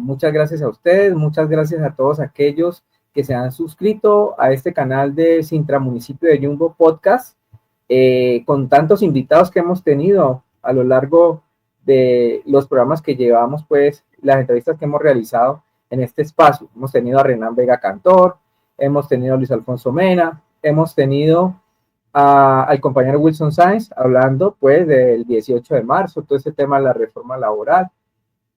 muchas gracias a ustedes, muchas gracias a todos aquellos que se han suscrito a este canal de Intramunicipio de Yumbo Podcast, con tantos invitados que hemos tenido a lo largo de los programas que llevamos, pues las entrevistas que hemos realizado en este espacio. Hemos tenido a Renan Vega Cantor, hemos tenido a Luis Alfonso Mena, hemos tenido al compañero Wilson Sáenz hablando pues del 18 de marzo, todo ese tema de la reforma laboral.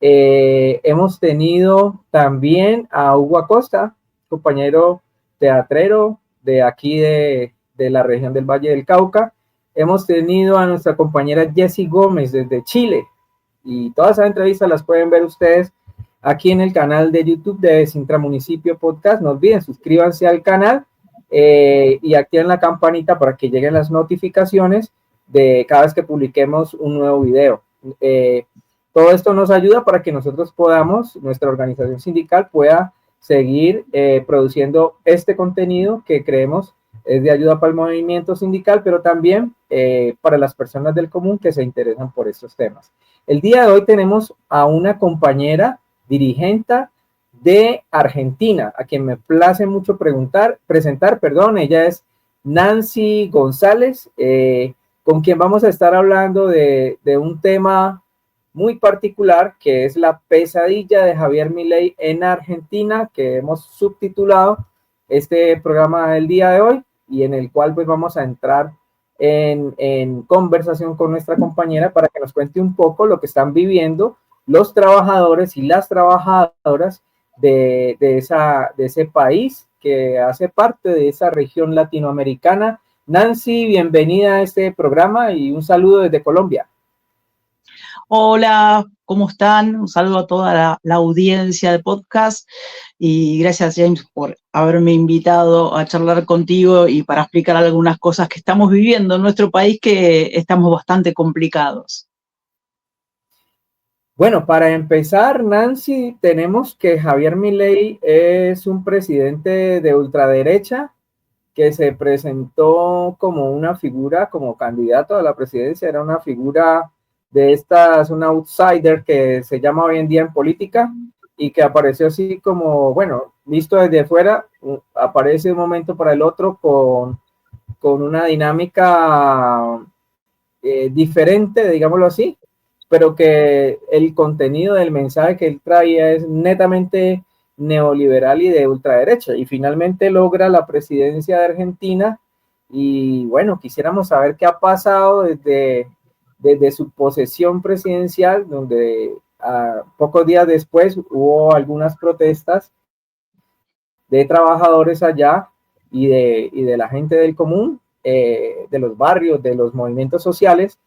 Hemos tenido también a Hugo Acosta, compañero teatrero de aquí de la región del Valle del Cauca. Hemos tenido a nuestra compañera Jessie Gómez desde Chile, y todas esas entrevistas las pueden ver ustedes aquí en el canal de YouTube de Intramunicipio Podcast. No olviden, suscríbanse al canal y activen la campanita para que lleguen las notificaciones de cada vez que publiquemos un nuevo video. Todo esto nos ayuda para que nosotros podamos, nuestra organización sindical pueda seguir produciendo este contenido que creemos es de ayuda para el movimiento sindical, pero también para las personas del común que se interesan por estos temas. El día de hoy tenemos a una compañera dirigente de Argentina, a quien me place mucho presentar. Ella es Nancy González, con quien vamos a estar hablando de un tema muy particular, que es la pesadilla de Javier Milei en Argentina, que hemos subtitulado este programa del día de hoy, y en el cual pues vamos a entrar en conversación con nuestra compañera para que nos cuente un poco lo que están viviendo los trabajadores y las trabajadoras de ese país que hace parte de esa región latinoamericana. Nancy, bienvenida a este programa y un saludo desde Colombia. Hola, ¿cómo están? Un saludo a toda la audiencia de podcast y gracias, James, por haberme invitado a charlar contigo y para explicar algunas cosas que estamos viviendo en nuestro país, que estamos bastante complicados. Bueno, para empezar, Nancy, tenemos que Javier Milei es un presidente de ultraderecha que se presentó como una figura, como candidato a la presidencia. Era una figura de estas, un outsider que se llama hoy en día en política, y que apareció así como, bueno, visto desde fuera, aparece de un momento para el otro con una dinámica diferente, digámoslo así, pero que el contenido del mensaje que él traía es netamente neoliberal y de ultraderecha, y finalmente logra la presidencia de Argentina. Y bueno, quisiéramos saber qué ha pasado desde su posesión presidencial, donde pocos días después hubo algunas protestas de trabajadores allá y de la gente del común, de los barrios, de los movimientos sociales,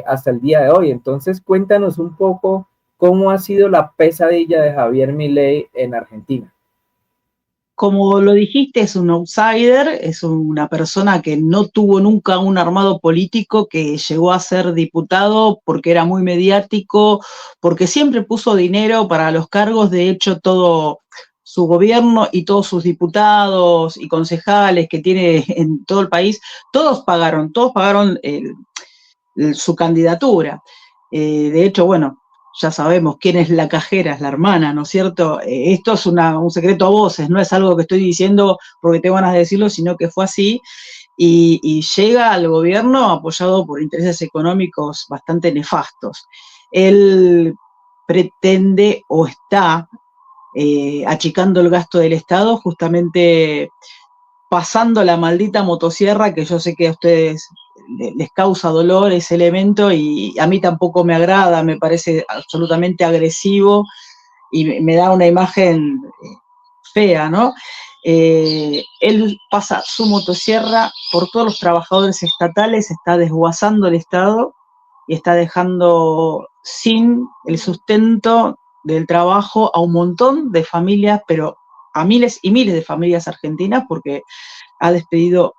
hasta el día de hoy. Entonces, cuéntanos un poco cómo ha sido la pesadilla de Javier Milei en Argentina. Como lo dijiste, es un outsider, es una persona que no tuvo nunca un armado político, que llegó a ser diputado porque era muy mediático, porque siempre puso dinero para los cargos. De hecho, todo su gobierno y todos sus diputados y concejales que tiene en todo el país, todos pagaron su candidatura. De hecho, bueno, ya sabemos quién es la cajera, es la hermana, ¿no es cierto? Esto es un secreto a voces, no es algo que estoy diciendo porque tengo ganas de decirlo, sino que fue así, y llega al gobierno apoyado por intereses económicos bastante nefastos. Él pretende o está achicando el gasto del Estado, justamente pasando la maldita motosierra, que yo sé que a ustedes les causa dolor ese elemento, y a mí tampoco me agrada, me parece absolutamente agresivo y me da una imagen fea, ¿no? Él pasa su motosierra por todos los trabajadores estatales, está desguazando el Estado y está dejando sin el sustento del trabajo a un montón de familias, pero a miles y miles de familias argentinas, porque ha despedido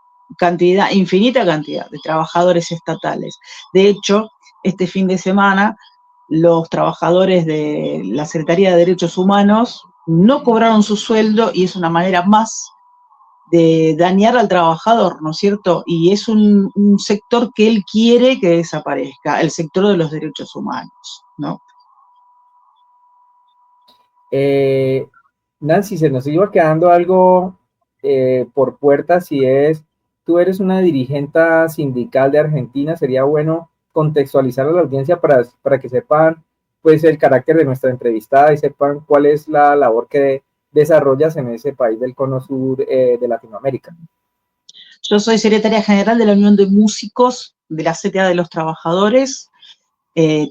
infinita cantidad de trabajadores estatales. De hecho, este fin de semana, los trabajadores de la Secretaría de Derechos Humanos no cobraron su sueldo, y es una manera más de dañar al trabajador, ¿no es cierto? Y es un sector que él quiere que desaparezca, el sector de los derechos humanos, ¿no? Nancy, se nos iba quedando algo por puertas, si es, tú eres una dirigente sindical de Argentina, sería bueno contextualizar a la audiencia para que sepan pues el carácter de nuestra entrevistada y sepan cuál es la labor que desarrollas en ese país del cono sur de Latinoamérica. Yo soy secretaria general de la Unión de Músicos de la CTA de los Trabajadores.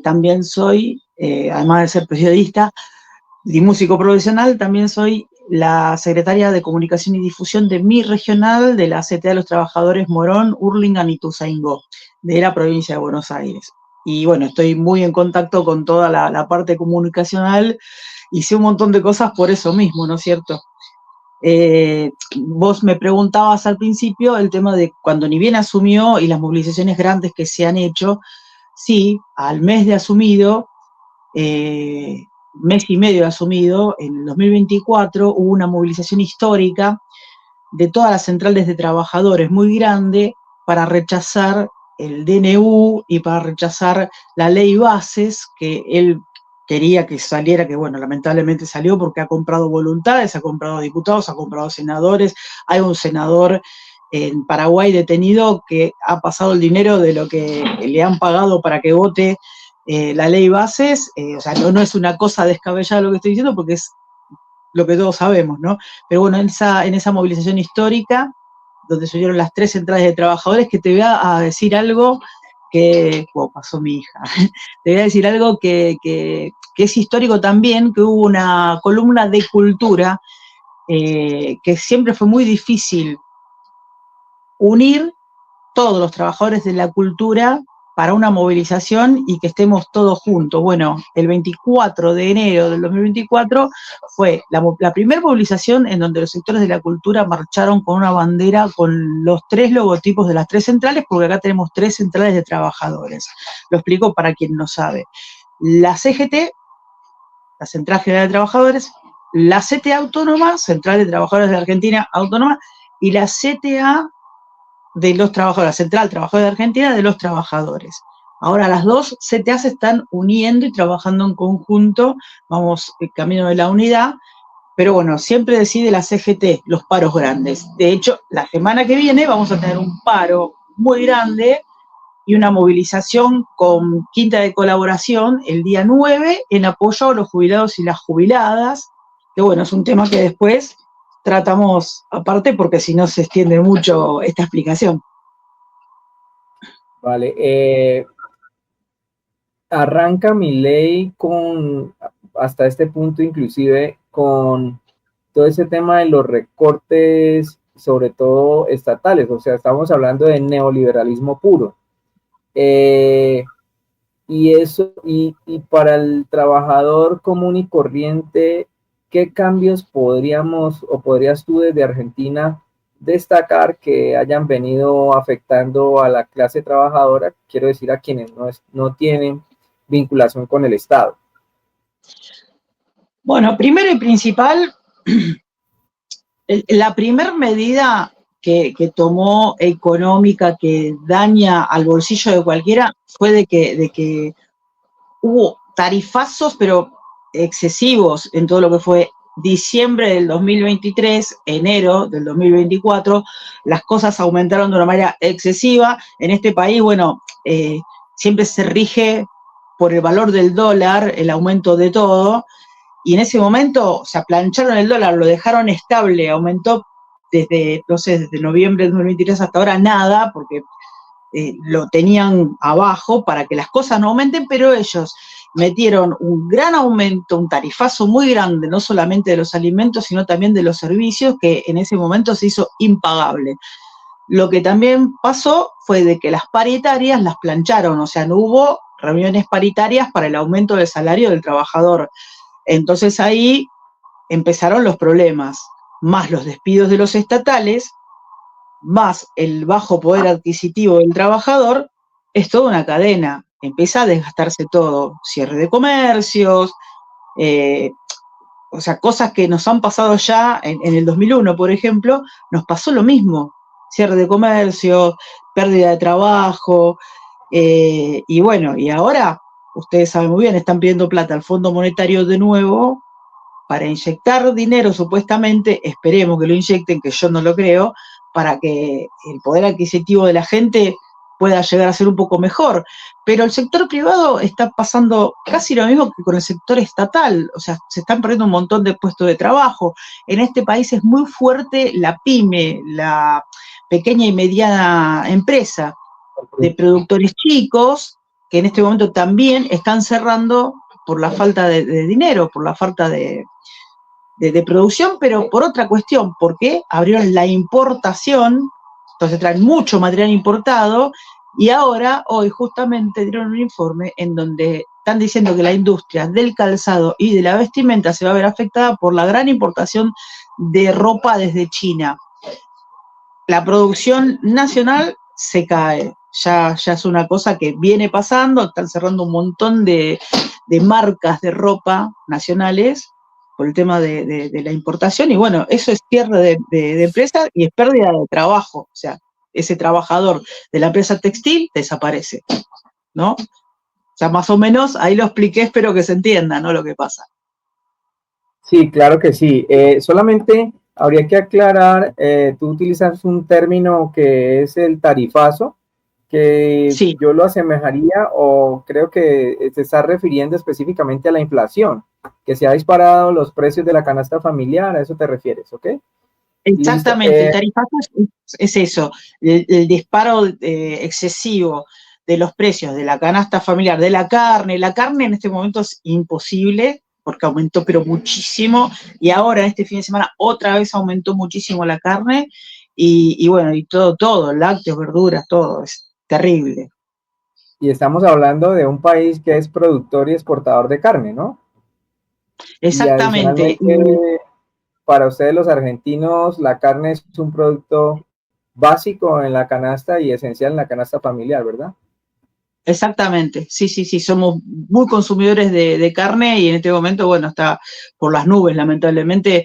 También soy, además de ser periodista y músico profesional, también soy la secretaria de Comunicación y Difusión de mi regional de la CTA de los Trabajadores Morón, Hurlingham y Ituzaingó, de la provincia de Buenos Aires. Y bueno, estoy muy en contacto con toda la parte comunicacional y sé un montón de cosas por eso mismo, ¿no es cierto? Vos me preguntabas al principio el tema de cuando ni bien asumió y las movilizaciones grandes que se han hecho. Sí, al mes de asumido, mes y medio de asumido, en el 2024 hubo una movilización histórica de todas las centrales de trabajadores muy grande para rechazar el DNU y para rechazar la ley bases que él quería que saliera, que bueno, lamentablemente salió porque ha comprado voluntades, ha comprado diputados, ha comprado senadores. Hay un senador en Paraguay detenido que ha pasado el dinero de lo que le han pagado para que vote la ley bases. O sea, no es una cosa descabellada lo que estoy diciendo porque es lo que todos sabemos, ¿no? Pero bueno, en esa movilización histórica, donde se unieron las 3 centrales de trabajadores, que te voy a decir algo que, oh, pasó mi hija, te voy a decir algo que es histórico también, que hubo una columna de cultura que siempre fue muy difícil unir todos los trabajadores de la cultura para una movilización y que estemos todos juntos. Bueno, el 24 de enero del 2024 fue la primera movilización en donde los sectores de la cultura marcharon con una bandera con los 3 logotipos de las 3 centrales, porque acá tenemos 3 centrales de trabajadores. Lo explico para quien no sabe. La CGT, la Central General de Trabajadores, la CTA Autónoma, Central de Trabajadores de Argentina Autónoma, y la CTA de los trabajadores, la Central Trabajadora de Argentina de los Trabajadores. Ahora las dos CTA se están uniendo y trabajando en conjunto, vamos camino de la unidad, pero bueno, siempre decide la CGT los paros grandes. De hecho, la semana que viene vamos a tener un paro muy grande y una movilización con quinta de colaboración el día 9 en apoyo a los jubilados y las jubiladas, que bueno, es un tema que después tratamos aparte porque si no se extiende mucho esta explicación. Vale, arranca Milei con, hasta este punto inclusive, con todo ese tema de los recortes, sobre todo estatales, o sea, estamos hablando de neoliberalismo puro. Y eso, y para el trabajador común y corriente, ¿qué cambios podríamos o podrías tú desde Argentina destacar que hayan venido afectando a la clase trabajadora? Quiero decir, a quienes no tienen vinculación con el Estado. Bueno, primero y principal, la primera medida que tomó económica que daña al bolsillo de cualquiera fue de que hubo tarifazos, pero excesivos en todo lo que fue diciembre del 2023, enero del 2024, las cosas aumentaron de una manera excesiva. En este país, bueno, siempre se rige por el valor del dólar, el aumento de todo, y en ese momento, o sea, plancharon el dólar, lo dejaron estable, aumentó desde, no sé, desde noviembre del 2023 hasta ahora nada, porque lo tenían abajo para que las cosas no aumenten, pero ellos metieron un gran aumento, un tarifazo muy grande, no solamente de los alimentos, sino también de los servicios, que en ese momento se hizo impagable. Lo que también pasó fue de que las paritarias las plancharon, o sea, no hubo reuniones paritarias para el aumento del salario del trabajador. Entonces ahí empezaron los problemas, más los despidos de los estatales, más el bajo poder adquisitivo del trabajador. Es toda una cadena. Empieza a desgastarse todo. Cierre de comercios, o sea, cosas que nos han pasado ya en el 2001, por ejemplo, nos pasó lo mismo. Cierre de comercio, pérdida de trabajo, y bueno, y ahora, ustedes saben muy bien, están pidiendo plata al Fondo Monetario de nuevo para inyectar dinero, supuestamente, esperemos que lo inyecten, que yo no lo creo, para que el poder adquisitivo de la gente pueda llegar a ser un poco mejor. Pero el sector privado está pasando casi lo mismo que con el sector estatal, o sea, se están perdiendo un montón de puestos de trabajo. En este país es muy fuerte la pyme, la pequeña y mediana empresa de productores chicos, que en este momento también están cerrando por la falta de dinero, por la falta de producción, pero por otra cuestión, porque abrieron la importación, entonces traen mucho material importado, y ahora, hoy justamente dieron un informe en donde están diciendo que la industria del calzado y de la vestimenta se va a ver afectada por la gran importación de ropa desde China. La producción nacional se cae, ya es una cosa que viene pasando, están cerrando un montón de marcas de ropa nacionales por el tema de la importación, y bueno, eso es cierre de empresa y es pérdida de trabajo, o sea, ese trabajador de la empresa textil desaparece, ¿no? O sea, más o menos ahí lo expliqué, espero que se entienda, ¿no? Lo que pasa. Sí, claro que sí. Solamente habría que aclarar, tú utilizas un término que es el tarifazo, que sí. Yo lo asemejaría o creo que se está refiriendo específicamente a la inflación, que se ha disparado los precios de la canasta familiar, a eso te refieres, ¿ok? Exactamente, el tarifazo es eso, el disparo excesivo de los precios de la canasta familiar, de la carne en este momento es imposible porque aumentó pero muchísimo, y ahora en este fin de semana otra vez aumentó muchísimo la carne, y bueno, y todo, lácteos, verduras, todo, es terrible. Y estamos hablando de un país que es productor y exportador de carne, ¿no? Y Exactamente. adicionalmente, para ustedes los argentinos, la carne es un producto básico en la canasta y esencial en la canasta familiar, ¿verdad? Exactamente, sí, somos muy consumidores de carne, y en este momento, bueno, está por las nubes, lamentablemente.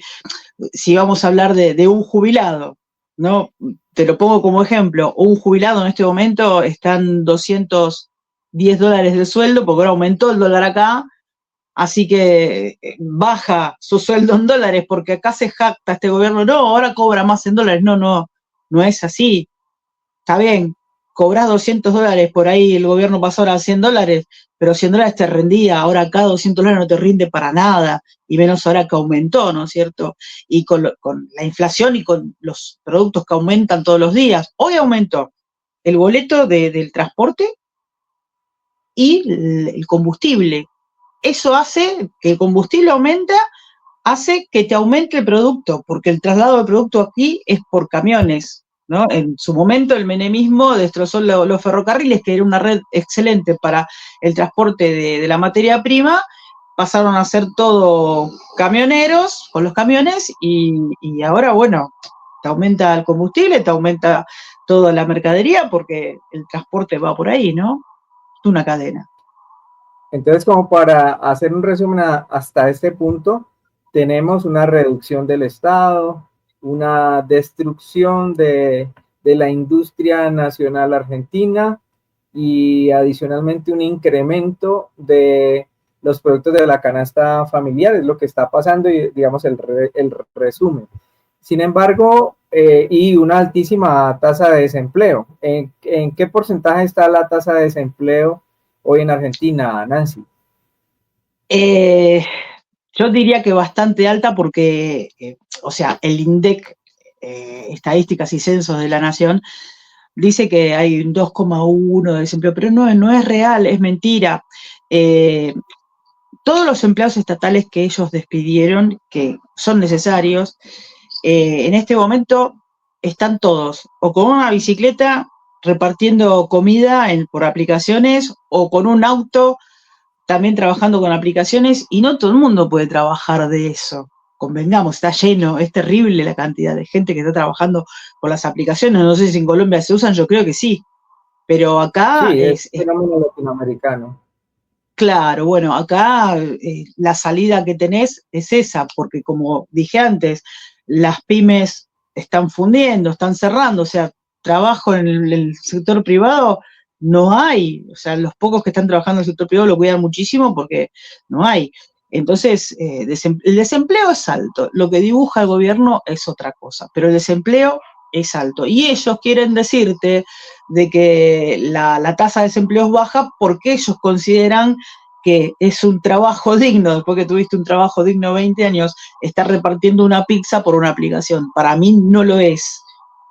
Si vamos a hablar de un jubilado, ¿no? Te lo pongo como ejemplo, un jubilado en este momento están $210 de sueldo, porque ahora aumentó el dólar acá, así que baja su sueldo en dólares, porque acá se jacta este gobierno, no, ahora cobra más en dólares, no es así. Está bien, cobrás $200 por ahí, el gobierno pasó ahora a $100, pero $100 te rendía, ahora acá $200 no te rinde para nada, y menos ahora que aumentó, ¿no es cierto? Y con la inflación y con los productos que aumentan todos los días. Hoy aumentó el boleto del transporte y el combustible. Eso hace que el combustible aumenta, hace que te aumente el producto, porque el traslado de producto aquí es por camiones, ¿no? En su momento el menemismo destrozó los ferrocarriles, que era una red excelente para el transporte de la materia prima, pasaron a ser todo camioneros con los camiones, y ahora, bueno, te aumenta el combustible, te aumenta toda la mercadería, porque el transporte va por ahí, ¿no? Es una cadena. Entonces, como para hacer un resumen hasta este punto, tenemos una reducción del Estado, una destrucción de la industria nacional argentina y adicionalmente un incremento de los productos de la canasta familiar, es lo que está pasando y digamos el resumen. Sin embargo, y una altísima tasa de desempleo. ¿En qué porcentaje está la tasa de desempleo hoy en Argentina, Nancy? Yo diría que bastante alta porque, o sea, el INDEC, Estadísticas y Censos de la Nación, dice que hay un 2,1 de desempleo, pero no es real, es mentira. Todos los empleados estatales que ellos despidieron, que son necesarios, en este momento están todos o con una bicicleta repartiendo comida por aplicaciones, o con un auto también trabajando con aplicaciones, y no todo el mundo puede trabajar de eso. Convengamos, está lleno, es terrible la cantidad de gente que está trabajando con las aplicaciones. No sé si en Colombia se usan, yo creo que sí, pero acá Sí, es un fenómeno latinoamericano. Claro, bueno, acá la salida que tenés es esa, porque como dije antes, las pymes están fundiendo, están cerrando, o sea, trabajo en el sector privado no hay, o sea, los pocos que están trabajando en el sector privado lo cuidan muchísimo porque no hay. Entonces, el desempleo es alto, lo que dibuja el gobierno es otra cosa, pero el desempleo es alto. Y ellos quieren decirte de que la tasa de desempleo es baja porque ellos consideran que es un trabajo digno, después que tuviste un trabajo digno 20 años, estar repartiendo una pizza por una aplicación. Para mí no lo es.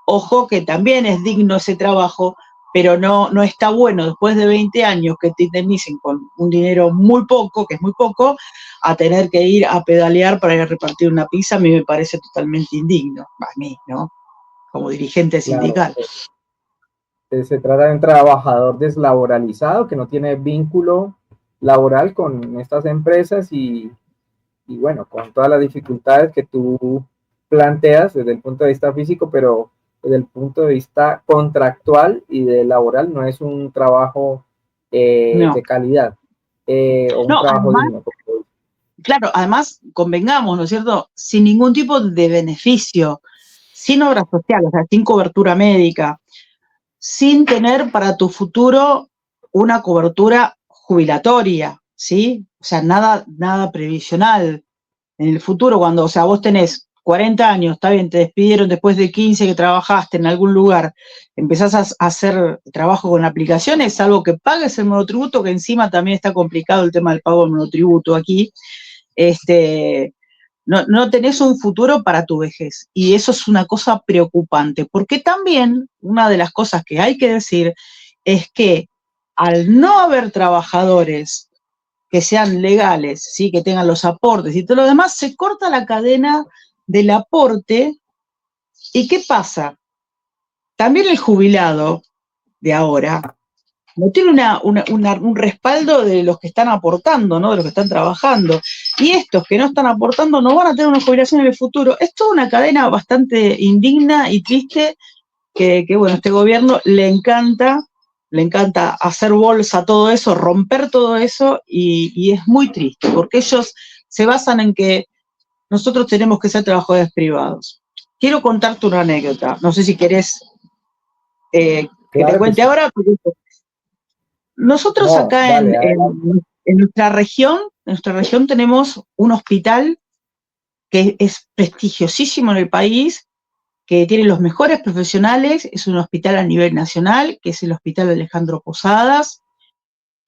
Ojo que también es digno ese trabajo, pero no está bueno después de 20 años que te indemnicen con un dinero muy poco, que es muy poco, a tener que ir a pedalear para ir a repartir una pizza. A mí me parece totalmente indigno, a mí, ¿no? Como dirigente Claro, sindical. se trata de un trabajador deslaboralizado que no tiene vínculo laboral con estas empresas y bueno, con todas las dificultades que tú planteas desde el punto de vista físico, pero desde el punto de vista contractual y de laboral no es un trabajo No, de calidad o un no, trabajo además, digno. claro, además convengamos, ¿no es cierto? Sin ningún tipo de beneficio, sin obra social, o sea, sin cobertura médica, sin tener para tu futuro una cobertura jubilatoria, ¿sí? O sea, nada previsional. En el futuro, cuando, o sea, vos tenés 40 años, está bien, te despidieron después de 15 que trabajaste en algún lugar, empezás a hacer trabajo con aplicaciones, salvo que pagues el monotributo, que encima también está complicado el tema del pago del monotributo aquí, no tenés un futuro para tu vejez. Y eso es una cosa preocupante, porque también una de las cosas que hay que decir es que al no haber trabajadores que sean legales, ¿sí? Que tengan los aportes y todo lo demás, se corta la cadena del aporte. ¿Y qué pasa? También el jubilado de ahora no tiene un respaldo de los que están aportando, ¿no? De los que están trabajando. Y estos que no están aportando no van a tener una jubilación en el futuro. Es toda una cadena bastante indigna y triste que bueno, este gobierno le encanta hacer bolsa todo eso, romper todo eso, y es muy triste, porque ellos se basan en que nosotros tenemos que ser trabajadores privados. Quiero contarte una anécdota, no sé si querés que te Claro que cuente sí. ahora, porque nosotros No, acá dale, adelante. en nuestra región tenemos un hospital que es prestigiosísimo en el país, que tiene los mejores profesionales, es un hospital a nivel nacional, que es el Hospital Alejandro Posadas,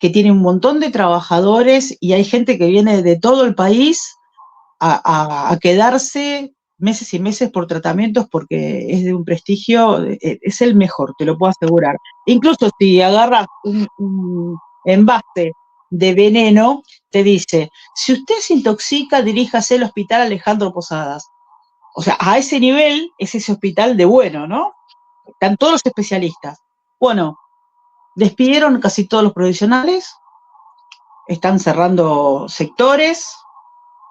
que tiene un montón de trabajadores y hay gente que viene de todo el país a quedarse meses y meses por tratamientos porque es de un prestigio, es el mejor, te lo puedo asegurar. Incluso si agarras un envase de veneno, te dice, si usted se intoxica, diríjase al Hospital Alejandro Posadas. O sea, a ese nivel es ese hospital de bueno, ¿no? Están todos los especialistas. Bueno, despidieron casi todos los profesionales, están cerrando sectores,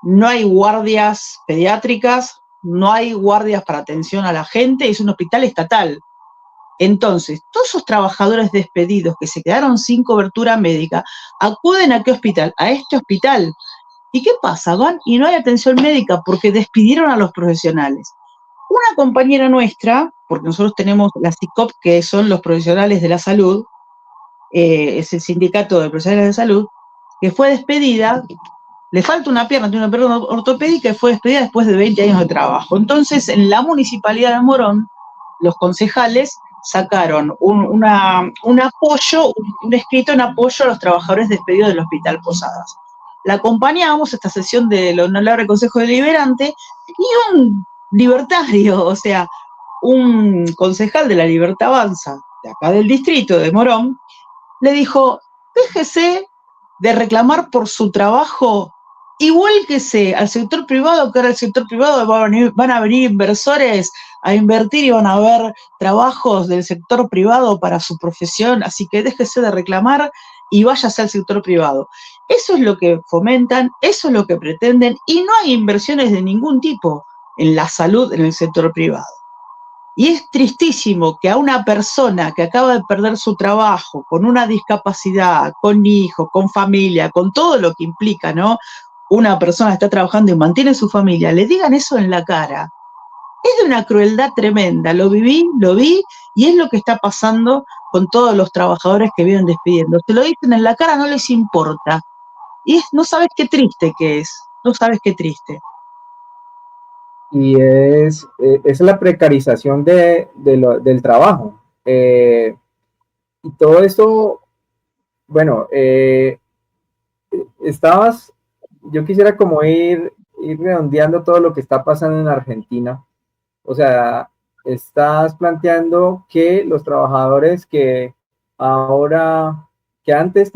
no hay guardias pediátricas, no hay guardias para atención a la gente, es un hospital estatal. Entonces, todos esos trabajadores despedidos que se quedaron sin cobertura médica, acuden a qué hospital? A este hospital. ¿Y qué pasa? Van y no hay atención médica porque despidieron a los profesionales. Una compañera nuestra, porque nosotros tenemos la SICOP, que son los profesionales de la salud, es el sindicato de profesionales de salud, que fue despedida, le falta una pierna, tiene una pierna ortopédica y fue despedida después de 20 años de trabajo. Entonces, en la municipalidad de Morón, los concejales sacaron un apoyo, un escrito en apoyo a los trabajadores despedidos del Hospital Posadas. La acompañamos esta sesión del Honorable Consejo Deliberante y un libertario, o sea, un concejal de la Libertad Avanza, de acá del distrito de Morón, le dijo, déjese de reclamar por su trabajo, igualquese al sector privado, que ahora el sector privado van a venir inversores a invertir y van a haber trabajos del sector privado para su profesión, así que déjese de reclamar y váyase al sector privado. Eso es lo que fomentan, eso es lo que pretenden, y no hay inversiones de ningún tipo en la salud en el sector privado. Y es tristísimo que a una persona que acaba de perder su trabajo, con una discapacidad, con hijos, con familia, con todo lo que implica, ¿no? Una persona está trabajando y mantiene su familia, le digan eso en la cara. Es de una crueldad tremenda. Lo viví, lo vi, y es lo que está pasando con todos los trabajadores que vienen despidiendo. Se lo dicen en la cara, no les importa. Y no sabes qué triste que es, no sabes qué triste. Y es la precarización del trabajo. Y todo esto, bueno, estabas, yo quisiera como ir redondeando todo lo que está pasando en Argentina. O sea, estás planteando que los trabajadores que ahora, que antes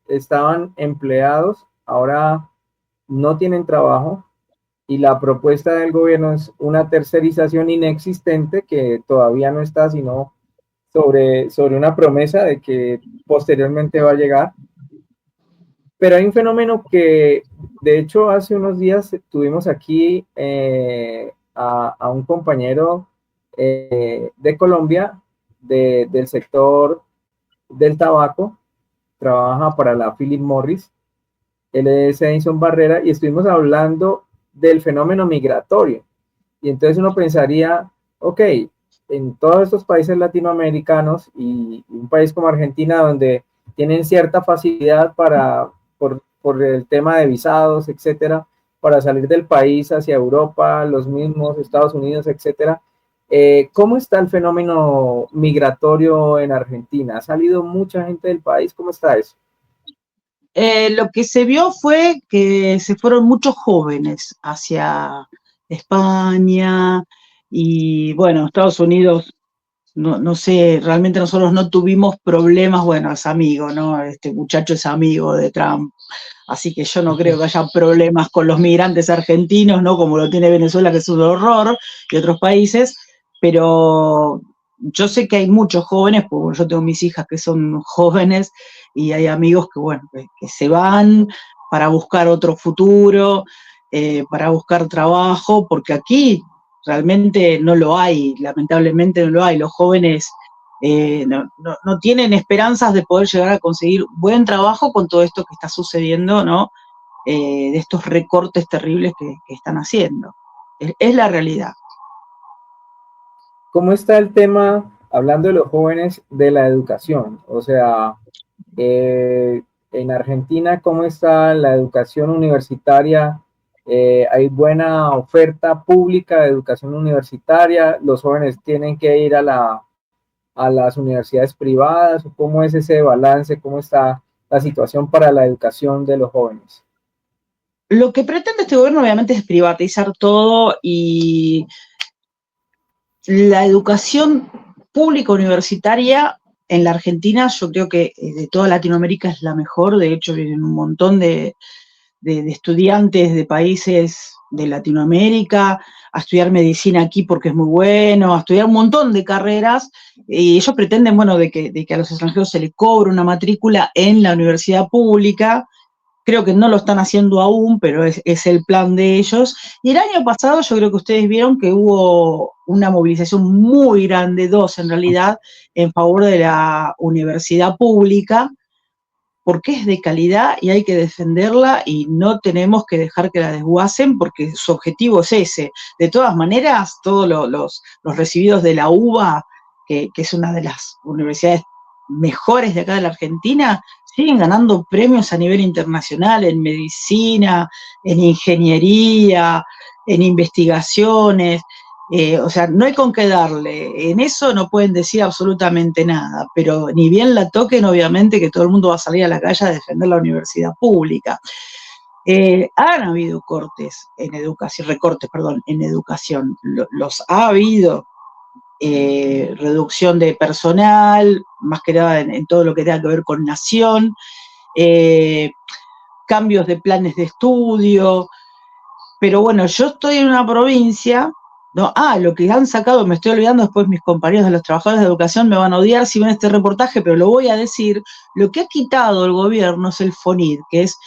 estaban empleados, ahora no tienen trabajo, y la propuesta del gobierno es una tercerización inexistente que todavía no está, sino sobre una promesa de que posteriormente va a llegar. Pero hay un fenómeno que, de hecho, hace unos días tuvimos aquí a un compañero de Colombia, del sector del tabaco, trabaja para la Philip Morris, él es Edison Barrera, y estuvimos hablando del fenómeno migratorio. Y entonces uno pensaría, ok, en todos estos países latinoamericanos y un país como Argentina, donde tienen cierta facilidad por el tema de visados, etcétera, para salir del país hacia Europa, los mismos Estados Unidos, etcétera. ¿Cómo está el fenómeno migratorio en Argentina? ¿Ha salido mucha gente del país? ¿Cómo está eso? Lo que se vio fue que se fueron muchos jóvenes hacia España y, bueno, Estados Unidos, no sé, realmente nosotros no tuvimos problemas, bueno, es amigo, ¿no? Este muchacho es amigo de Trump, así que yo no creo que haya problemas con los migrantes argentinos, ¿no? Como lo tiene Venezuela, que es un horror, y otros países, pero yo sé que hay muchos jóvenes, porque yo tengo mis hijas que son jóvenes, y hay amigos que, bueno, que se van para buscar otro futuro, para buscar trabajo, porque aquí realmente no lo hay, lamentablemente no lo hay. Los jóvenes no tienen esperanzas de poder llegar a conseguir buen trabajo con todo esto que está sucediendo, ¿no? De estos recortes terribles que están haciendo. Es la realidad. ¿Cómo está el tema, hablando de los jóvenes, de la educación? O sea, en Argentina, ¿cómo está la educación universitaria? ¿Hay buena oferta pública de educación universitaria? ¿Los jóvenes tienen que ir a las universidades privadas? ¿Cómo es ese balance? ¿Cómo está la situación para la educación de los jóvenes? Lo que pretende este gobierno obviamente es privatizar todo y la educación pública universitaria en la Argentina, yo creo que de toda Latinoamérica es la mejor. De hecho, vienen un montón de estudiantes de países de Latinoamérica a estudiar medicina aquí porque es muy bueno, a estudiar un montón de carreras, y ellos pretenden, bueno, de que a los extranjeros se les cobre una matrícula en la universidad pública. Creo que no lo están haciendo aún, pero es el plan de ellos. Y el año pasado yo creo que ustedes vieron que hubo una movilización muy grande, dos en realidad, en favor de la universidad pública, porque es de calidad y hay que defenderla y no tenemos que dejar que la desguacen porque su objetivo es ese. De todas maneras, todos los recibidos de la UBA, que es una de las universidades mejores de acá de la Argentina, siguen ganando premios a nivel internacional en medicina, en ingeniería, en investigaciones. O sea, no hay con qué darle. En eso no pueden decir absolutamente nada, pero ni bien la toquen, obviamente que todo el mundo va a salir a la calle a defender la universidad pública. Han habido recortes, perdón, en educación. Los ha habido. Reducción de personal, más que nada en todo lo que tenga que ver con nación, eh, cambios de planes de estudio, pero bueno, yo estoy en una provincia, no, lo que han sacado, me estoy olvidando, después mis compañeros de los trabajadores de educación me van a odiar si ven este reportaje, pero lo voy a decir, lo que ha quitado el gobierno es el FONID, que es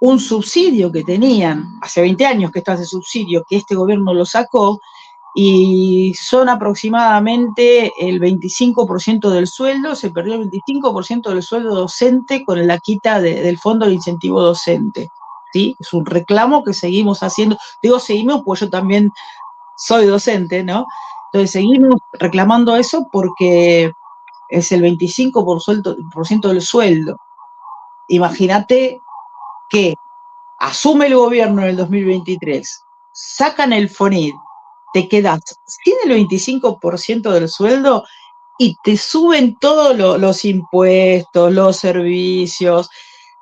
un subsidio que tenían, hace 20 años que está ese subsidio, que este gobierno lo sacó, y son aproximadamente el 25% del sueldo, se perdió el 25% del sueldo docente con la quita del fondo de incentivo docente. ¿Sí? Es un reclamo que seguimos haciendo, digo seguimos, pues yo también soy docente, ¿no? Entonces seguimos reclamando eso porque es el 25% del sueldo. Imagínate que asume el gobierno en el 2023, sacan el FONID, te quedas sin el 25% del sueldo y te suben todos los impuestos, los servicios,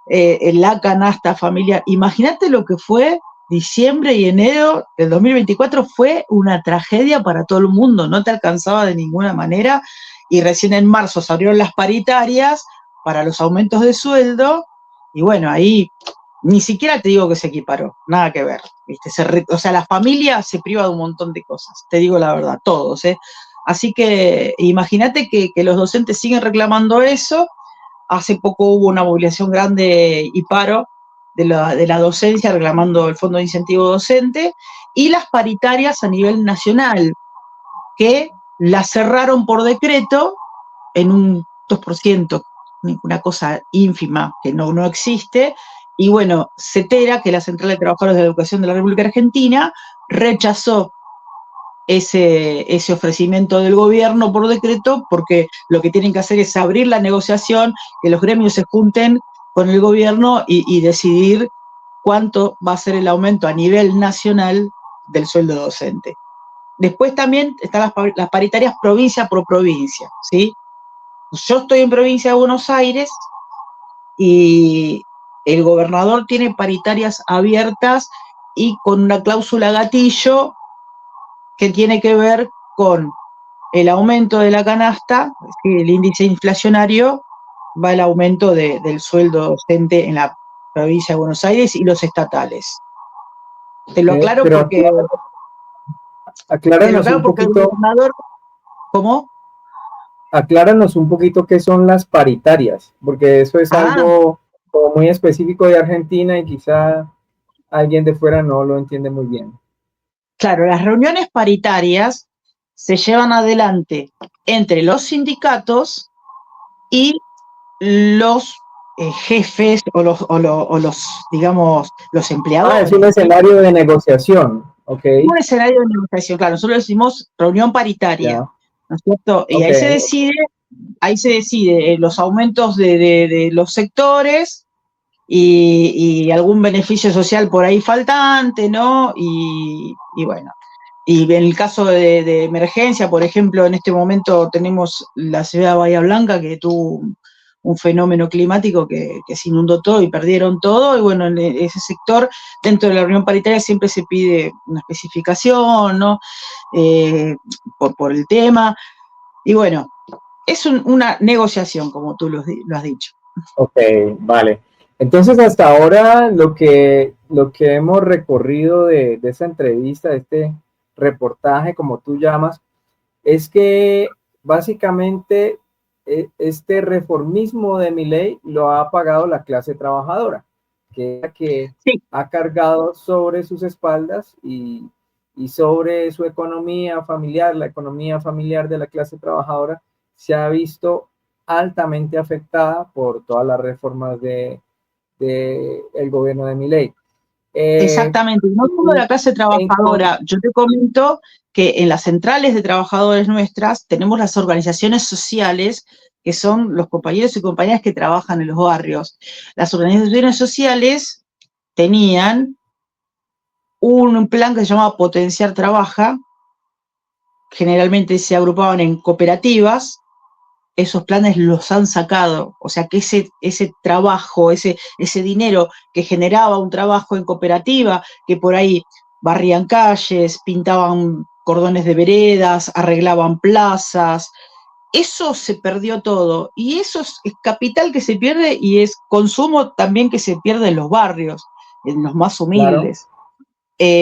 la canasta familiar. Imagínate lo que fue diciembre y enero del 2024, fue una tragedia para todo el mundo, no te alcanzaba de ninguna manera, y recién en marzo se abrieron las paritarias para los aumentos de sueldo, y bueno, ahí ni siquiera te digo que se equiparó, nada que ver, ¿viste? O sea, la familia se priva de un montón de cosas, te digo la verdad, todos, ¿eh? Así que imagínate que los docentes siguen reclamando eso. Hace poco hubo una movilización grande y paro de la docencia reclamando el Fondo de Incentivo Docente, y las paritarias a nivel nacional, que las cerraron por decreto en un 2%, una cosa ínfima que no existe. Y bueno, CETERA, que es la Central de Trabajadores de Educación de la República Argentina, rechazó ese ofrecimiento del gobierno por decreto, porque lo que tienen que hacer es abrir la negociación, que los gremios se junten con el gobierno y decidir cuánto va a ser el aumento a nivel nacional del sueldo docente. Después también están las paritarias provincia por provincia, ¿sí? Yo estoy en provincia de Buenos Aires y el gobernador tiene paritarias abiertas y con una cláusula gatillo que tiene que ver con el aumento de la canasta, el índice inflacionario, va el aumento del sueldo docente en la provincia de Buenos Aires y los estatales. Te lo aclaro Pero porque... acláranos un el poquito. gobernador... ¿Cómo? Acláranos un poquito qué son las paritarias, porque eso es algo como muy específico de Argentina y quizá alguien de fuera no lo entiende muy bien. Claro, las reuniones paritarias se llevan adelante entre los sindicatos y los jefes o los, digamos, los empleadores. Es un escenario de negociación, ok. Un escenario de negociación, claro, nosotros decimos reunión paritaria, Ya. ¿no es cierto? Y Okay. ahí se decide los aumentos de los sectores y algún beneficio social por ahí faltante, ¿no? Y bueno, y en el caso de emergencia, por ejemplo, en este momento tenemos la ciudad de Bahía Blanca que tuvo un fenómeno climático que se inundó todo y perdieron todo, y bueno, en ese sector, dentro de la reunión paritaria siempre se pide una especificación, ¿no? Por el tema, y bueno, es una negociación, como tú lo has dicho. Ok, vale. Entonces, hasta ahora lo que hemos recorrido de esa entrevista, de este reportaje, como tú llamas, es que básicamente este reformismo de Milei lo ha pagado la clase trabajadora, que Sí. ha cargado sobre sus espaldas y sobre su economía familiar, la economía familiar de la clase trabajadora se ha visto altamente afectada por todas las reformas de el gobierno de Milei. Exactamente, y no solo la clase trabajadora, yo te comento que en las centrales de trabajadores nuestras tenemos las organizaciones sociales, que son los compañeros y compañeras que trabajan en los barrios. Las organizaciones sociales tenían un plan que se llamaba Potenciar Trabaja, generalmente se agrupaban en cooperativas. Esos planes los han sacado, o sea que ese trabajo, ese dinero que generaba un trabajo en cooperativa, que por ahí barrían calles, pintaban cordones de veredas, arreglaban plazas, eso se perdió todo, y eso es capital que se pierde y es consumo también que se pierde en los barrios, en los más humildes. Claro.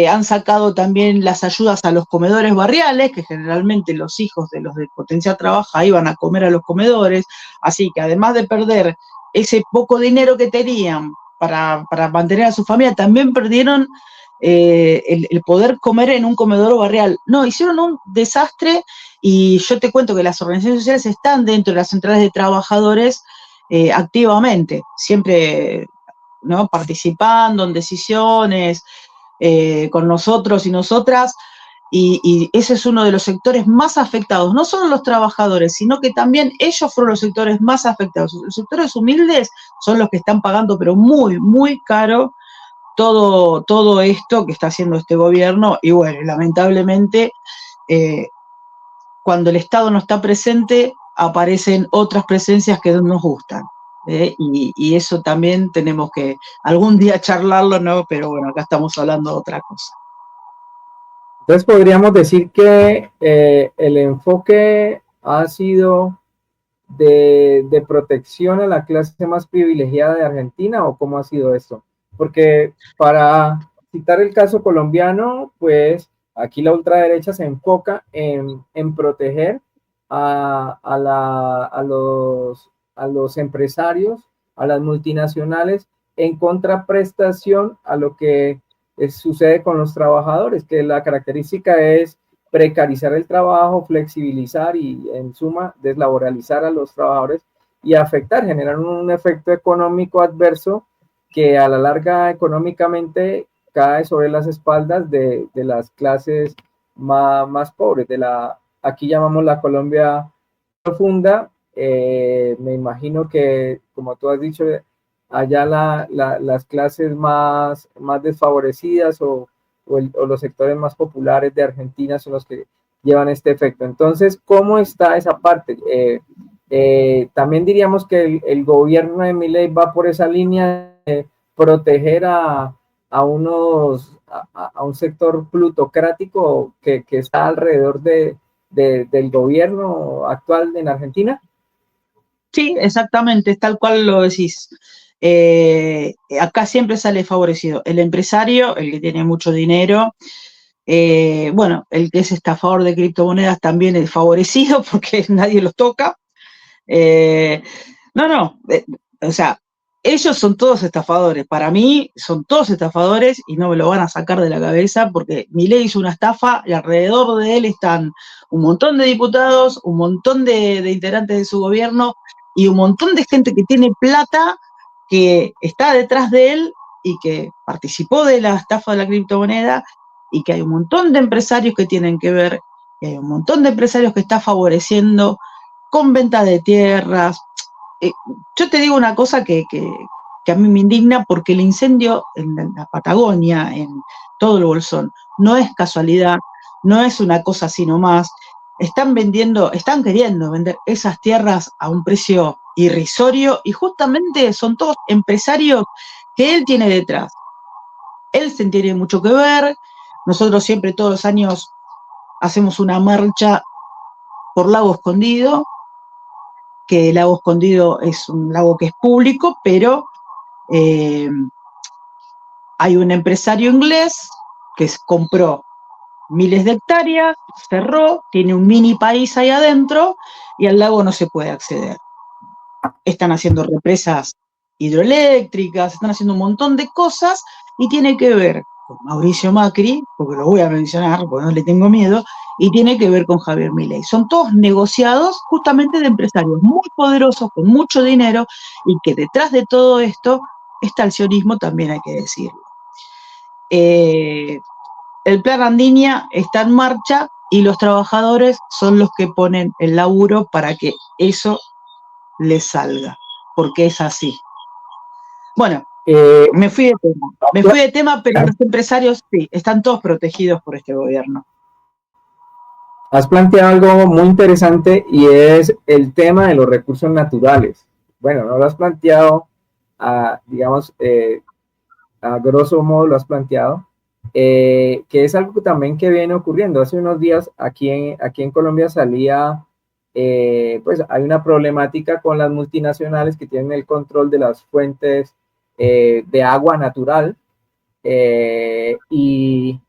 Han sacado también las ayudas a los comedores barriales, que generalmente los hijos de los de Potenciar Trabaja iban a comer a los comedores, así que además de perder ese poco dinero que tenían para mantener a su familia, también perdieron el poder comer en un comedor barrial. No, hicieron un desastre, y yo te cuento que las organizaciones sociales están dentro de las centrales de trabajadores activamente, siempre, ¿no?, participando en decisiones, con nosotros y nosotras, y ese es uno de los sectores más afectados, no solo los trabajadores, sino que también ellos fueron los sectores más afectados. Los sectores humildes son los que están pagando, pero muy, muy caro, todo esto que está haciendo este gobierno. Y bueno, lamentablemente, cuando el Estado no está presente, aparecen otras presencias que no nos gustan. Y eso también tenemos que algún día charlarlo, ¿no? Pero bueno, acá estamos hablando de otra cosa. Entonces podríamos decir que el enfoque ha sido de protección a la clase más privilegiada de Argentina, ¿o cómo ha sido esto? Porque para citar el caso colombiano, pues aquí la ultraderecha se enfoca en proteger a los empresarios, a las multinacionales, en contraprestación a lo que sucede con los trabajadores, que la característica es precarizar el trabajo, flexibilizar y, en suma, deslaboralizar a los trabajadores y afectar, generar un efecto económico adverso que a la larga económicamente cae sobre las espaldas de las clases más pobres, aquí llamamos la Colombia profunda. Me imagino que, como tú has dicho, allá las clases más desfavorecidas o los sectores más populares de Argentina son los que llevan este efecto. Entonces, ¿cómo está esa parte? También diríamos que el gobierno de Milei va por esa línea de proteger a un sector plutocrático que está alrededor del gobierno actual en Argentina. Sí, exactamente, es tal cual lo decís. Acá siempre sale favorecido el empresario, el que tiene mucho dinero. Bueno, el que es estafador de criptomonedas también es favorecido porque nadie los toca. O sea, ellos son todos estafadores. Para mí son todos estafadores y no me lo van a sacar de la cabeza porque Milei hizo una estafa y alrededor de él están un montón de diputados, un montón de integrantes de su gobierno y un montón de gente que tiene plata que está detrás de él y que participó de la estafa de la criptomoneda, y que hay un montón de empresarios que tienen que ver, que hay un montón de empresarios que está favoreciendo con venta de tierras. Yo te digo una cosa que a mí me indigna, porque el incendio en la Patagonia, en todo el Bolsón, no es casualidad, no es una cosa así nomás. Están queriendo vender esas tierras a un precio irrisorio y justamente son todos empresarios que él tiene detrás. Él se tiene mucho que ver. Nosotros siempre, todos los años, hacemos una marcha por Lago Escondido, que el Lago Escondido es un lago que es público, pero hay un empresario inglés que compró miles de hectáreas, cerró, tiene un mini país ahí adentro y al lago no se puede acceder. Están haciendo represas hidroeléctricas, están haciendo un montón de cosas y tiene que ver con Mauricio Macri, porque lo voy a mencionar porque no le tengo miedo, y tiene que ver con Javier Milei. Son todos negociados justamente de empresarios muy poderosos, con mucho dinero, y que detrás de todo esto está el sionismo, también hay que decirlo. El plan Andinia está en marcha y los trabajadores son los que ponen el laburo para que eso les salga, porque es así. Bueno, me fui de tema, pero los empresarios sí, están todos protegidos por este gobierno. Has planteado algo muy interesante y es el tema de los recursos naturales. Bueno, no lo has planteado, digamos, a grosso modo lo has planteado, que es algo también que viene ocurriendo. Hace unos días aquí en Colombia salía, pues hay una problemática con las multinacionales que tienen el control de las fuentes de agua natural, y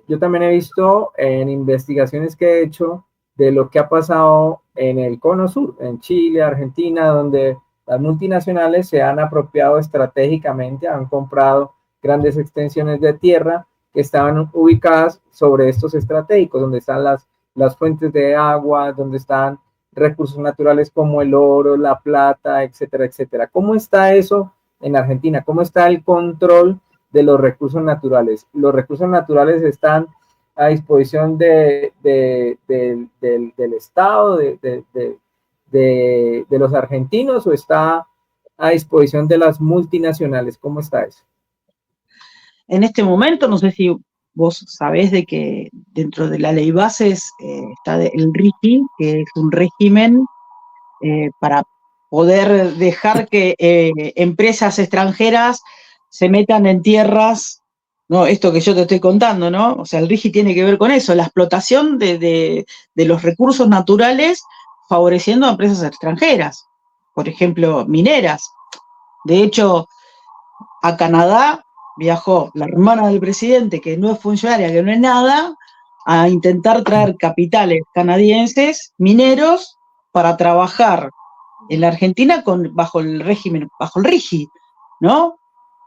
yo también he visto en investigaciones que he hecho de lo que ha pasado en el Cono Sur, en Chile, Argentina, donde las multinacionales se han apropiado estratégicamente, han comprado grandes extensiones de tierra que estaban ubicadas sobre estos estratégicos, donde están las fuentes de agua, donde están recursos naturales como el oro, la plata, etcétera, etcétera. ¿Cómo está eso en Argentina? ¿Cómo está el control de los recursos naturales? Los recursos naturales están a disposición del Estado, de los argentinos, o está a disposición de las multinacionales? ¿Cómo está eso? En este momento, no sé si vos sabés de que dentro de la ley bases está el RIGI, que es un régimen para poder dejar que empresas extranjeras se metan en tierras, ¿no? Esto que yo te estoy contando, ¿no? O sea, el RIGI tiene que ver con eso, la explotación de los recursos naturales favoreciendo a empresas extranjeras, por ejemplo, mineras. De hecho, a Canadá viajó la hermana del presidente, que no es funcionaria, que no es nada, a intentar traer capitales canadienses mineros para trabajar en la Argentina bajo el régimen, bajo el RIGI, ¿no?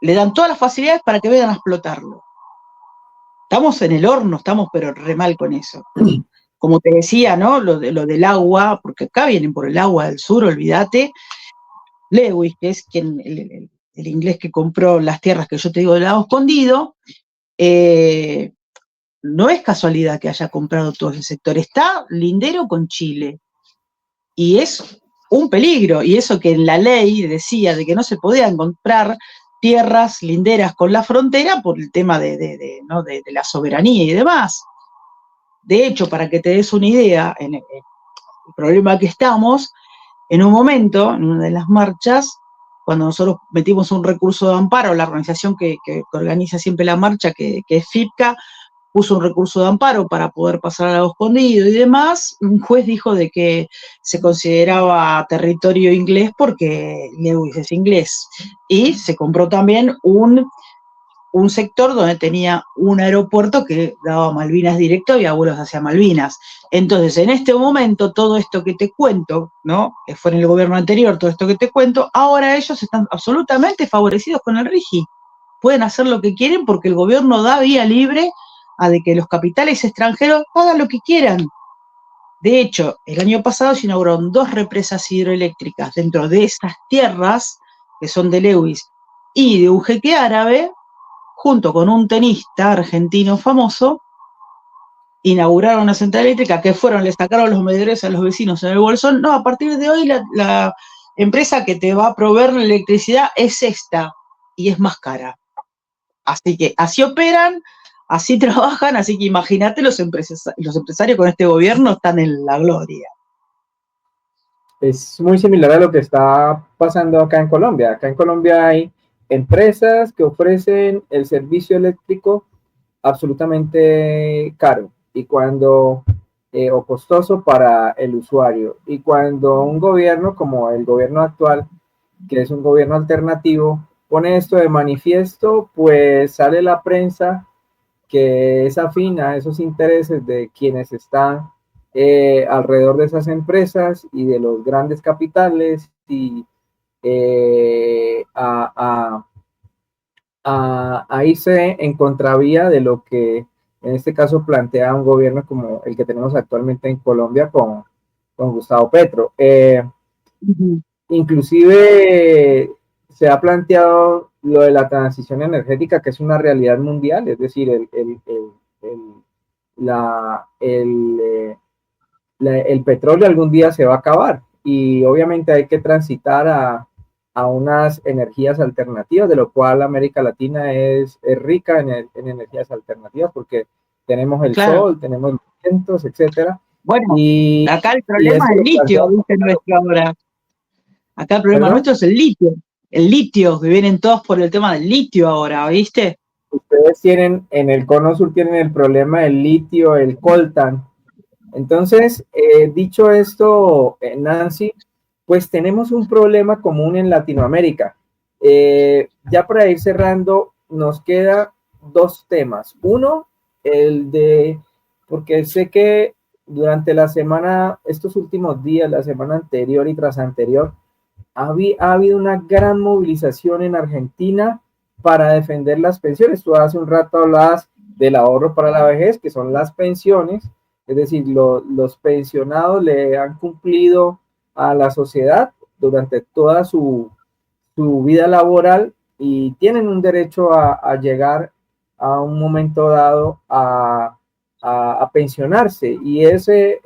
Le dan todas las facilidades para que vengan a explotarlo. Estamos en el horno, estamos pero re mal con eso. Como te decía, ¿no? Lo del agua, porque acá vienen por el agua del sur, olvídate. Lewis, que es quien, el inglés que compró las tierras que yo te digo del lado escondido, no es casualidad que haya comprado todo ese sector, está lindero con Chile. Y es un peligro, y eso que en la ley decía de que no se podían comprar tierras linderas con la frontera por el tema ¿no? de la soberanía y demás. De hecho, para que te des una idea, en el problema que estamos, en un momento, en una de las marchas, cuando nosotros metimos un recurso de amparo, la organización que organiza siempre la marcha, que es FIPCA, puso un recurso de amparo para poder pasar al lago escondido y demás, un juez dijo de que se consideraba territorio inglés porque Lewis es inglés. Y se compró también un sector donde tenía un aeropuerto que daba Malvinas directo y a vuelos hacia Malvinas. Entonces, en este momento, todo esto que te cuento, ¿no? Que fue en el gobierno anterior, todo esto que te cuento, ahora ellos están absolutamente favorecidos con el RIGI. Pueden hacer lo que quieren porque el gobierno da vía libre a de que los capitales extranjeros hagan lo que quieran. De hecho, el año pasado se inauguraron 2 represas hidroeléctricas dentro de esas tierras, que son de Lewis y de un jeque árabe, junto con un tenista argentino famoso, inauguraron una central eléctrica que le sacaron los medidores a los vecinos en el bolsón. No, a partir de hoy la empresa que te va a proveer la electricidad es esta y es más cara. Así que así operan, así trabajan, así que imagínate los empresarios con este gobierno están en la gloria. Es muy similar a lo que está pasando acá en Colombia. Acá en Colombia hay empresas que ofrecen el servicio eléctrico absolutamente caro y cuando o costoso para el usuario. Y cuando un gobierno como el gobierno actual, que es un gobierno alternativo, pone esto de manifiesto, pues sale la prensa que es afín a esos intereses de quienes están alrededor de esas empresas y de los grandes capitales y a irse en contravía de lo que en este caso plantea un gobierno como el que tenemos actualmente en Colombia con Gustavo Petro. Inclusive se ha planteado lo de la transición energética, que es una realidad mundial, es decir, el petróleo algún día se va a acabar y obviamente hay que transitar a unas energías alternativas, de lo cual América Latina es rica en energías alternativas porque tenemos el Claro. sol, tenemos los vientos, etcétera. Bueno, y acá el problema es el litio, dice nuestra obra. Acá el problema nuestro es el litio. El litio, que vienen todos por el tema del litio ahora, ¿viste? Ustedes tienen, en el cono sur tienen el problema del litio, el coltan. Entonces, dicho esto, Nancy, pues tenemos un problema común en Latinoamérica. Ya para ir cerrando, nos queda 2 temas. Uno, porque sé que durante la semana, estos últimos días, la semana anterior y tras anterior, ha habido una gran movilización en Argentina para defender las pensiones. Tú hace un rato hablabas del ahorro para la vejez, que son las pensiones, es decir, los pensionados le han cumplido a la sociedad durante toda su vida laboral y tienen un derecho a llegar a un momento dado a pensionarse, y ese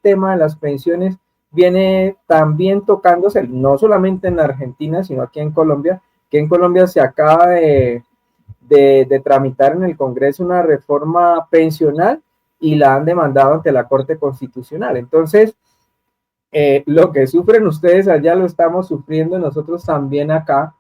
tema de las pensiones viene también tocándose, no solamente en Argentina, sino aquí en Colombia, que en Colombia se acaba de tramitar en el Congreso una reforma pensional y la han demandado ante la Corte Constitucional. Entonces, lo que sufren ustedes allá lo estamos sufriendo nosotros también acá,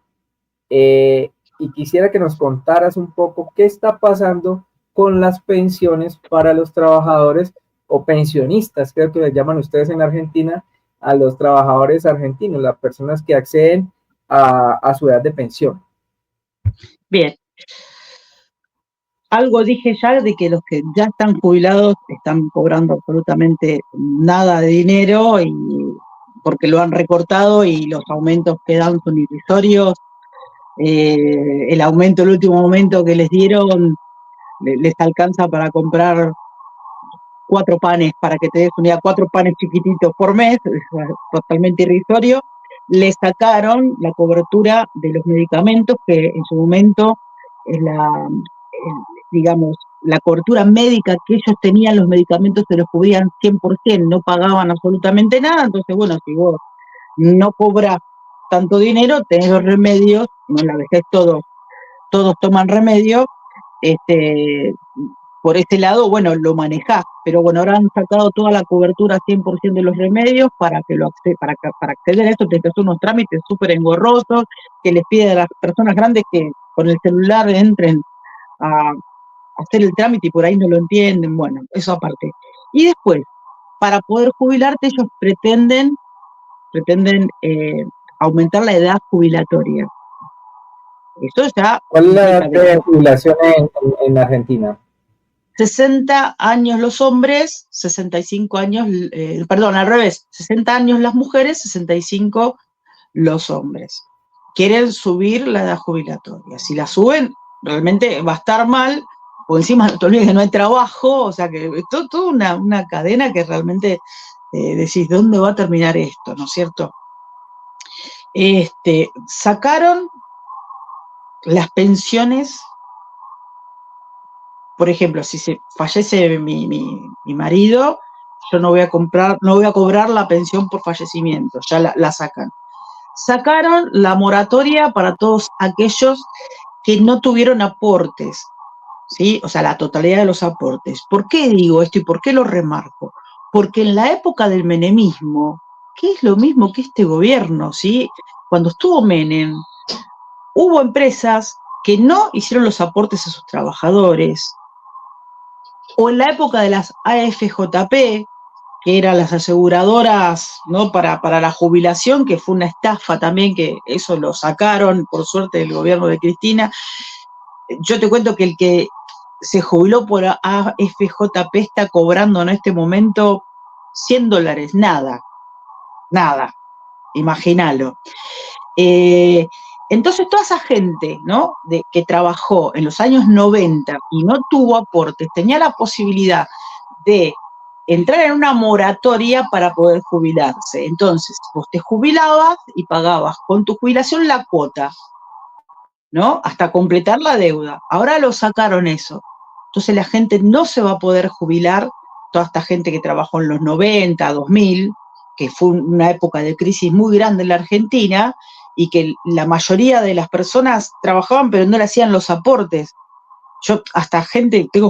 y quisiera que nos contaras un poco qué está pasando con las pensiones para los trabajadores o pensionistas, creo que le llaman ustedes en Argentina, a los trabajadores argentinos, las personas que acceden a su edad de pensión. Bien. Algo dije ya de que los que ya están jubilados están cobrando absolutamente nada de dinero y porque lo han recortado y los aumentos que dan son irrisorios. El aumento, el último momento que les dieron, les alcanza para comprar 4 panes, para que te des una idea, 4 panes chiquititos por mes, es totalmente irrisorio. Les sacaron la cobertura de los medicamentos, que en su momento es digamos, la cobertura médica que ellos tenían, los medicamentos se los cubrían 100%, no pagaban absolutamente nada. Entonces, bueno, si vos no cobras tanto dinero, tenés los remedios, no en la vejez todos toman remedio, por ese lado, bueno, lo manejás, pero bueno, ahora han sacado toda la cobertura 100% de los remedios para acceder a esto tenés que hacer unos trámites súper engorrosos, que les pide a las personas grandes que con el celular entren a hacer el trámite y por ahí no lo entienden, bueno, eso aparte. Y después, para poder jubilarte, ellos pretenden aumentar la edad jubilatoria. Eso ya... ¿Cuál es la edad de jubilación en Argentina? 60 años los hombres, 65 años, perdón, al revés, 60 años las mujeres, 65 los hombres. Quieren subir la edad jubilatoria. Si la suben, realmente va a estar mal, porque encima no te olvides que no hay trabajo, o sea que es toda una cadena que realmente decís, ¿dónde va a terminar esto? ¿No es cierto? Sacaron las pensiones. Por ejemplo, si se fallece mi marido, yo no voy a cobrar la pensión por fallecimiento, ya la sacan. Sacaron la moratoria para todos aquellos que no tuvieron aportes, ¿sí? O sea, la totalidad de los aportes. ¿Por qué digo esto y por qué lo remarco? Porque en la época del menemismo, que es lo mismo que este gobierno, ¿sí? Cuando estuvo Menem, hubo empresas que no hicieron los aportes a sus trabajadores, o en la época de las AFJP, que eran las aseguradoras, ¿no? para la jubilación, que fue una estafa también, que eso lo sacaron, por suerte, del gobierno de Cristina. Yo te cuento que el que se jubiló por AFJP está cobrando en este momento $100, nada, imagínalo. Entonces toda esa gente, ¿no? que trabajó en los años 90 y no tuvo aportes, tenía la posibilidad de entrar en una moratoria para poder jubilarse. Entonces, vos te jubilabas y pagabas con tu jubilación la cuota, ¿no? Hasta completar la deuda. Ahora lo sacaron eso. Entonces la gente no se va a poder jubilar, toda esta gente que trabajó en los 90, 2000, que fue una época de crisis muy grande en la Argentina, y que la mayoría de las personas trabajaban pero no le hacían los aportes. Yo hasta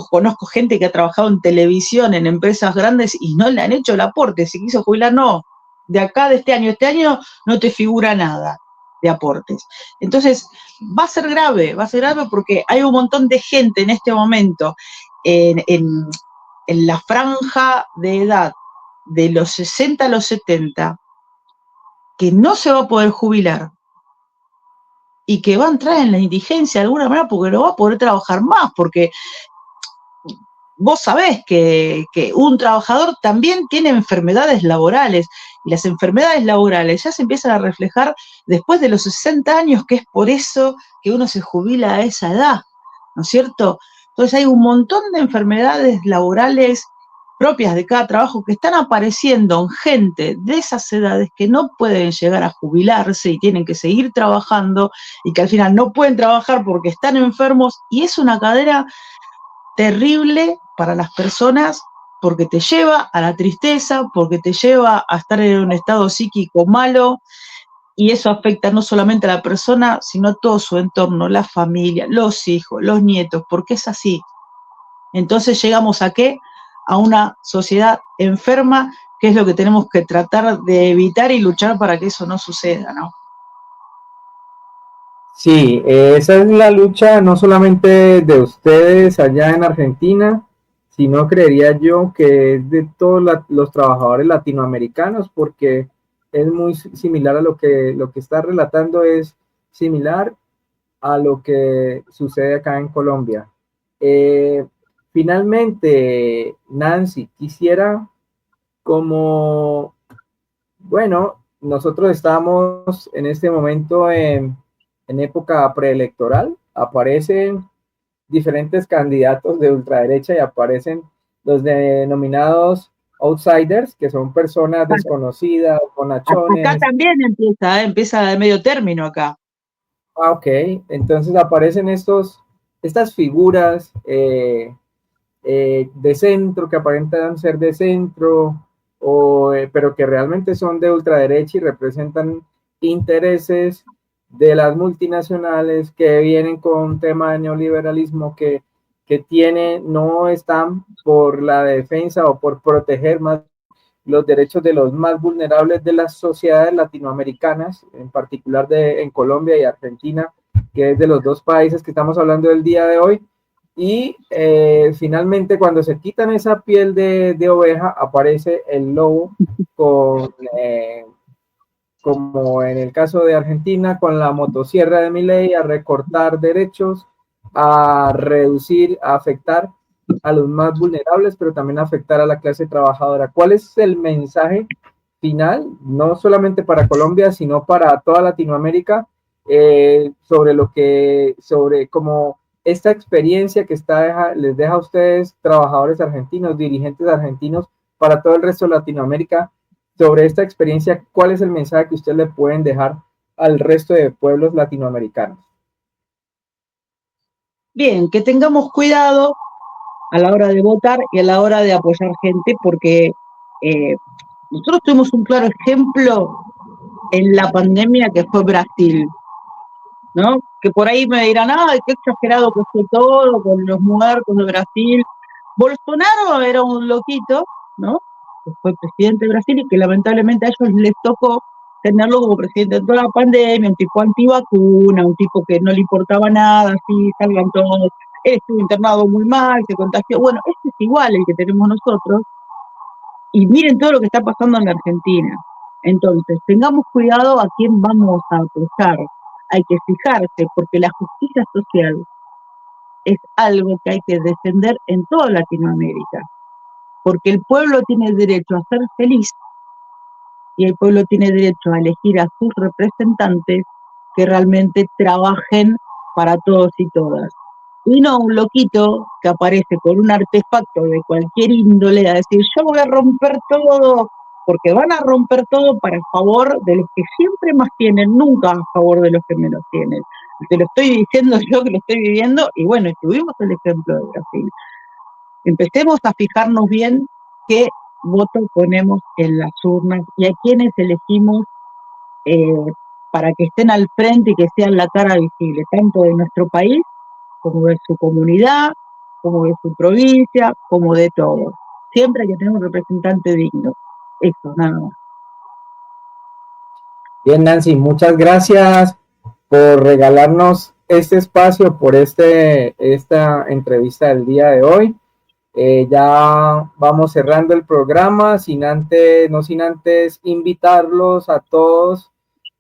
conozco gente que ha trabajado en televisión, en empresas grandes, y no le han hecho el aporte. Si quiso jubilar, no. De acá, de este año no te figura nada de aportes. Entonces, va a ser grave porque hay un montón de gente en este momento en la franja de edad de los 60 a los 70 que no se va a poder jubilar y que va a entrar en la indigencia de alguna manera porque no va a poder trabajar más, porque vos sabés que un trabajador también tiene enfermedades laborales, y las enfermedades laborales ya se empiezan a reflejar después de los 60 años, que es por eso que uno se jubila a esa edad, ¿no es cierto? Entonces hay un montón de enfermedades laborales propias de cada trabajo que están apareciendo en gente de esas edades que no pueden llegar a jubilarse y tienen que seguir trabajando, y que al final no pueden trabajar porque están enfermos, y es una cadena terrible para las personas porque te lleva a la tristeza, porque te lleva a estar en un estado psíquico malo, y eso afecta no solamente a la persona, sino a todo su entorno, la familia, los hijos, los nietos, porque es así. Entonces llegamos ¿a qué? A una sociedad enferma, que es lo que tenemos que tratar de evitar y luchar para que eso no suceda, ¿no? Sí, esa es la lucha no solamente de ustedes allá en Argentina, sino creería yo que es de todos los trabajadores latinoamericanos, porque es muy similar a lo que está relatando, es similar a lo que sucede acá en Colombia. Eh, Finalmente, Nancy, quisiera como, bueno, nosotros estamos en este momento en época preelectoral, aparecen diferentes candidatos de ultraderecha y aparecen los denominados outsiders, que son personas desconocidas, Acá bonachones. también empieza de medio término acá. Ah, ok, entonces aparecen estas figuras de centro que aparentan ser de centro, pero que realmente son de ultraderecha y representan intereses de las multinacionales que vienen con un tema de neoliberalismo no están por la defensa o por proteger más los derechos de los más vulnerables de las sociedades latinoamericanas, en particular en Colombia y Argentina, que es de los dos países que estamos hablando del día de hoy. Y finalmente, cuando se quitan esa piel de oveja, aparece el lobo con, como en el caso de Argentina, con la motosierra de Milei a recortar derechos, a reducir, a afectar a los más vulnerables, pero también a afectar a la clase trabajadora. ¿Cuál es el mensaje final, no solamente para Colombia, sino para toda Latinoamérica, sobre cómo esta experiencia que les deja a ustedes, trabajadores argentinos, dirigentes argentinos, para todo el resto de Latinoamérica, sobre esta experiencia, cuál es el mensaje que ustedes le pueden dejar al resto de pueblos latinoamericanos? Bien, que tengamos cuidado a la hora de votar y a la hora de apoyar gente, porque nosotros tuvimos un claro ejemplo en la pandemia que fue Brasil, ¿no? Que por ahí me dirán, ¡ay, qué exagerado que fue todo con los muertos de Brasil! Bolsonaro era un loquito, ¿no? Que fue presidente de Brasil y que lamentablemente a ellos les tocó tenerlo como presidente de toda la pandemia, un tipo antivacuna, un tipo que no le importaba nada, así salgan todos. Él estuvo internado muy mal, se contagió. Bueno, este es igual el que tenemos nosotros. Y miren todo lo que está pasando en la Argentina. Entonces, tengamos cuidado a quién vamos a apoyar. Hay que fijarse, porque la justicia social es algo que hay que defender en toda Latinoamérica, porque el pueblo tiene derecho a ser feliz y el pueblo tiene derecho a elegir a sus representantes que realmente trabajen para todos y todas. Y no un loquito que aparece con un artefacto de cualquier índole a decir, yo voy a romper todo, porque van a romper todo para el favor de los que siempre más tienen, nunca a favor de los que menos tienen. Te lo estoy diciendo yo que lo estoy viviendo, y bueno, tuvimos el ejemplo de Brasil. Empecemos a fijarnos bien qué voto ponemos en las urnas y a quiénes elegimos eh, para que estén al frente y que sean la cara visible, tanto de nuestro país como de su comunidad, como de su provincia, como de todo. Siempre hay que tener un representante digno. Eso, nada más. Bien, Nancy, muchas gracias por regalarnos este espacio, por esta entrevista del día de hoy. Ya vamos cerrando el programa, no sin antes invitarlos a todos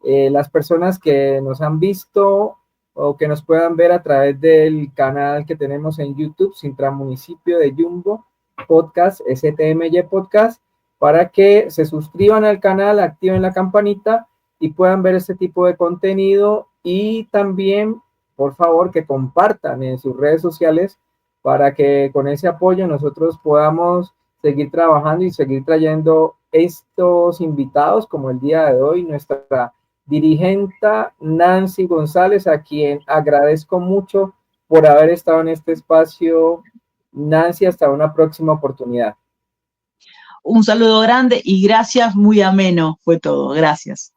las personas que nos han visto o que nos puedan ver a través del canal que tenemos en YouTube, Sintramunicipio de Yumbo Podcast, STMY Podcast, para que se suscriban al canal, activen la campanita y puedan ver este tipo de contenido, y también, por favor, que compartan en sus redes sociales para que con ese apoyo nosotros podamos seguir trabajando y seguir trayendo estos invitados como el día de hoy, nuestra dirigente Nancy González, a quien agradezco mucho por haber estado en este espacio Nancy, hasta una próxima oportunidad. Un saludo grande y gracias, muy ameno fue todo. Gracias.